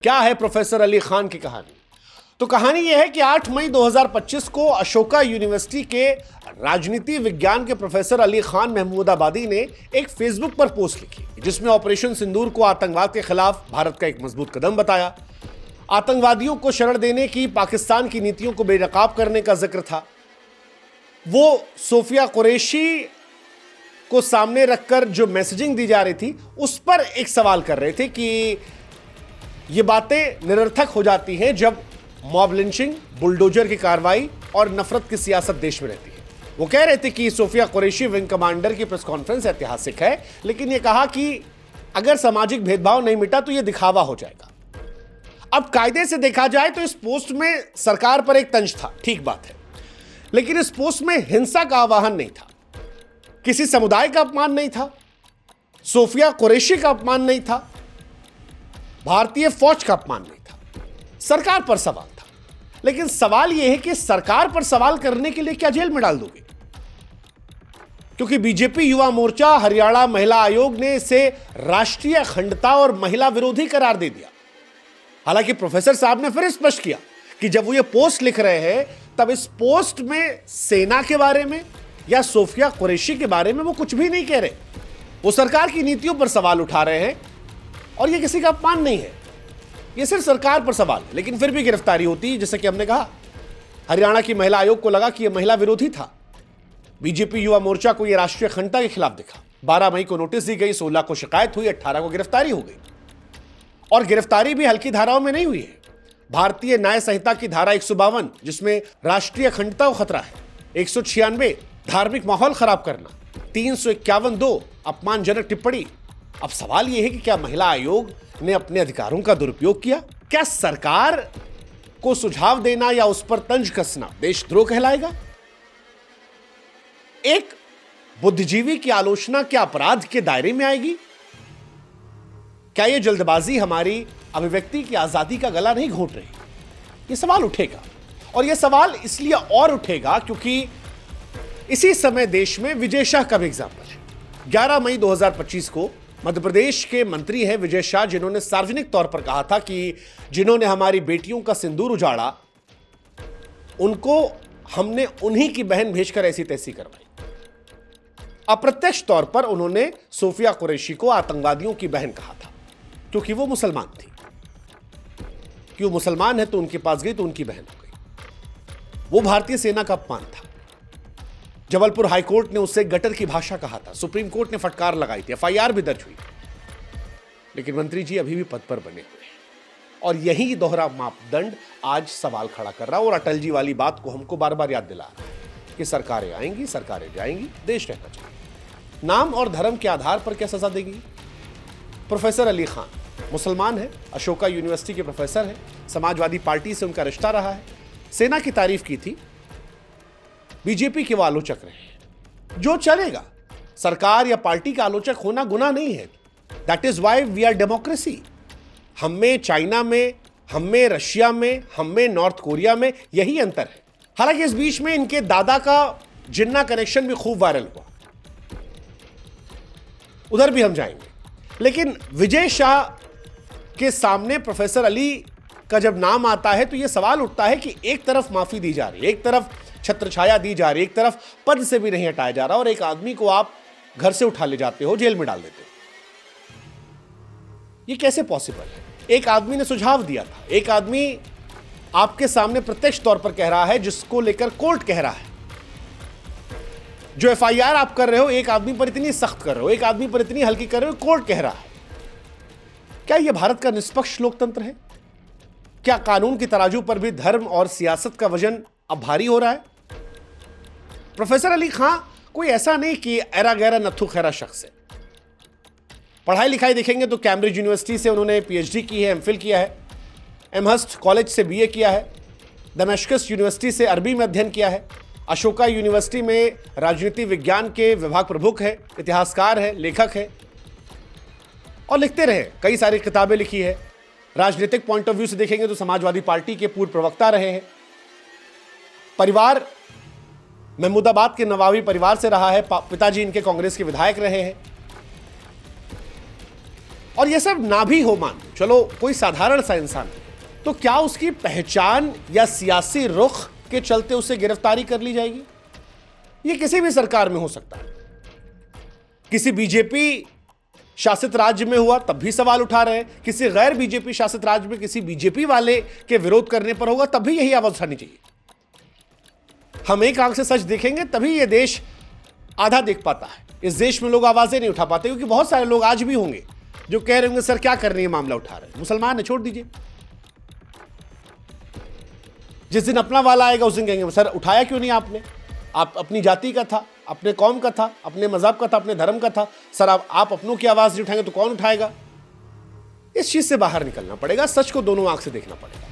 क्या है प्रोफेसर अली खान की कहानी? तो कहानी यह है कि 8 मई 2025 को अशोका यूनिवर्सिटी के राजनीति विज्ञान के प्रोफेसर अली खान महमूदाबादी ने एक फेसबुक पर पोस्ट लिखी जिसमें ऑपरेशन सिंदूर को आतंकवाद के खिलाफ भारत का एक मजबूत कदम बताया। आतंकवादियों को शरण देने की पाकिस्तान की नीतियों को बेनकाब करने का जिक्र था। वो सोफिया कुरैशी को सामने रखकर जो मैसेजिंग दी जा रही थी उस पर एक सवाल कर रहे थे कि ये बातें निरर्थक हो जाती हैं जब मॉब लिंचिंग, बुलडोजर की कार्रवाई और नफरत की सियासत देश में रहती है। वो कह रहे थे कि सोफिया कुरैशी विंग कमांडर की प्रेस कॉन्फ्रेंस ऐतिहासिक है, लेकिन ये कहा कि अगर सामाजिक भेदभाव नहीं मिटा तो ये दिखावा हो जाएगा। अब कायदे से देखा जाए तो इस पोस्ट में सरकार पर एक तंज था, ठीक बात है, लेकिन इस पोस्ट में हिंसा का आह्वान नहीं था, किसी समुदाय का अपमान नहीं था, सोफिया कुरैशी का अपमान नहीं था, भारतीय फौज का अपमान नहीं था, सरकार पर सवाल था। लेकिन सवाल यह है कि सरकार पर सवाल करने के लिए क्या जेल में डाल दोगे? क्योंकि बीजेपी युवा मोर्चा, हरियाणा महिला आयोग ने इसे राष्ट्रीय अखंडता और महिला विरोधी करार दे दिया। हालांकि प्रोफेसर साहब ने फिर स्पष्ट किया कि जब वो ये पोस्ट लिख रहे हैं तब इस पोस्ट में सेना के बारे में या सोफिया कुरैशी के बारे में वो कुछ भी नहीं कह रहे। वो सरकार की नीतियों पर सवाल उठा रहे हैं और ये किसी का अपमान नहीं है, ये सिर्फ सरकार पर सवाल है। लेकिन फिर भी गिरफ्तारी होती है। जैसे कि हमने कहा, हरियाणा की महिला आयोग को लगा कि यह महिला विरोधी था, बीजेपी युवा मोर्चा को यह राष्ट्रीय अखंडता के खिलाफ दिखा। 12 मई को नोटिस दी गई, 16 को शिकायत हुई, 18 को गिरफ्तारी हो गई। और गिरफ्तारी भी हल्की धाराओं में नहीं हुई है। भारतीय न्याय संहिता की धारा 152 जिसमें राष्ट्रीय अखंडता को खतरा है, 196 धार्मिक माहौल खराब करना, 351(2) अपमानजनक टिप्पणी। अब सवाल यह है कि क्या महिला आयोग ने अपने अधिकारों का दुरुपयोग किया? क्या सरकार को सुझाव देना या उस पर तंज कसना देशद्रोह कहलाएगा? एक बुद्धिजीवी की आलोचना क्या अपराध के दायरे में आएगी? क्या यह जल्दबाजी हमारी अभिव्यक्ति की आजादी का गला नहीं घोंट रही? यह सवाल उठेगा, और यह सवाल इसलिए और उठेगा क्योंकि इसी समय देश में विजय शाह का भी एग्जाम्पल है। 11 मई 2025 को मध्य प्रदेश के मंत्री हैं विजय शाह, जिन्होंने सार्वजनिक तौर पर कहा था कि जिन्होंने हमारी बेटियों का सिंदूर उजाड़ा उनको हमने उन्हीं की बहन भेजकर ऐसी तैसी करवाई। अप्रत्यक्ष तौर पर उन्होंने सोफिया कुरैशी को आतंकवादियों की बहन कहा था क्योंकि वो मुसलमान थी। कि वो मुसलमान है तो उनके पास गई तो उनकी बहन हो गई। वो भारतीय सेना का अपमान था। जबलपुर हाईकोर्ट ने उससे गटर की भाषा कहा था, सुप्रीम कोर्ट ने फटकार लगाई थी, एफआईआर भी दर्ज हुई। लेकिन मंत्री जी अभी भी पद पर बने हुए हैं और यही दोहरा मापदंड आज सवाल खड़ा कर रहा है और अटल जी वाली बात को हमको बार बार याद दिला रहा है कि सरकारें आएंगी, सरकारें जाएंगी, देश रहना चाहिए। नाम और धर्म के आधार पर क्या सजा देगी? प्रोफेसर अली खान मुसलमान है, अशोका यूनिवर्सिटी के प्रोफेसर है, समाजवादी पार्टी से उनका रिश्ता रहा है, सेना की तारीफ की थी, बीजेपी के वो आलोचक रहे। जो चलेगा, सरकार या पार्टी का आलोचक होना गुनाह नहीं है। That is why we are democracy. हम में चाइना में, हम में रशिया में, हम में नॉर्थ कोरिया में यही अंतर है। हालांकि इस बीच में इनके दादा का जिन्ना कनेक्शन भी खूब वायरल हुआ, उधर भी हम जाएंगे। लेकिन विजय शाह के सामने प्रोफेसर अली का जब नाम आता है तो यह सवाल उठता है कि एक तरफ माफी दी जा रही है, एक तरफ छत्रछाया दी जा रही है, एक तरफ पद से भी नहीं हटाया जा रहा, और एक आदमी को आप घर से उठा ले जाते हो, जेल में डाल देते हो। यह कैसे पॉसिबल है? एक आदमी ने सुझाव दिया था, एक आदमी आपके सामने प्रत्यक्ष तौर पर कह रहा है, जिसको लेकर कोर्ट कह रहा है। जो एफआईआर आप कर रहे हो, एक आदमी पर इतनी सख्त कर रहे हो, एक आदमी पर इतनी हल्की कर रहे हो, कोर्ट कह रहा है। क्या यह भारत का निष्पक्ष लोकतंत्र है? क्या कानून की तराजू पर भी धर्म और सियासत का वजन अब भारी हो रहा है? प्रोफेसर अली खान कोई ऐसा नहीं कि एरा गैरा नथु खैरा शख्स है। पढ़ाई लिखाई देखेंगे तो कैम्ब्रिज यूनिवर्सिटी से उन्होंने पीएचडी की है, एमफिल किया है, एमहर्स्ट कॉलेज से बीए किया है, दमेश्कस यूनिवर्सिटी से अरबी में अध्ययन किया है, अशोका यूनिवर्सिटी में राजनीति विज्ञान के विभाग प्रमुख है, इतिहासकार है, लेखक है और लिखते रहे, कई सारी किताबें लिखी है। राजनीतिक पॉइंट ऑफ व्यू से देखेंगे तो समाजवादी पार्टी के पूर्व प्रवक्ता रहे हैं। परिवार महमूदाबाद के नवाबी परिवार से रहा है, पिताजी इनके कांग्रेस के विधायक रहे हैं और ये सब ना भी हो, मान लो, चलो कोई साधारण सा इंसान है, तो क्या उसकी पहचान या सियासी रुख के चलते उसे गिरफ्तारी कर ली जाएगी? ये किसी भी सरकार में हो सकता है। किसी बीजेपी शासित राज्य में हुआ तब भी सवाल उठा रहे हैं, किसी गैर बीजेपी शासित राज्य में किसी बीजेपी वाले के विरोध करने पर होगा तब भी यही आवाज उठानी चाहिए। हम एक आंख से सच देखेंगे तभी यह देश आधा देख पाता है। इस देश में लोग आवाजें नहीं उठा पाते क्योंकि बहुत सारे लोग आज भी होंगे जो कह रहे होंगे सर क्या कर रही है, मामला उठा रहे हैं, मुसलमान है, छोड़ दीजिए। जिस दिन अपना वाला आएगा उस दिन कहेंगे सर उठाया क्यों नहीं आपने, आप अपनी जाति का था, अपने कौम का था, अपने मजहब का था, अपने धर्म का था, सर आप अपनों की आवाज नहीं उठाएंगे तो कौन उठाएगा? इस चीज से बाहर निकलना पड़ेगा, सच को दोनों आंख से देखना पड़ेगा।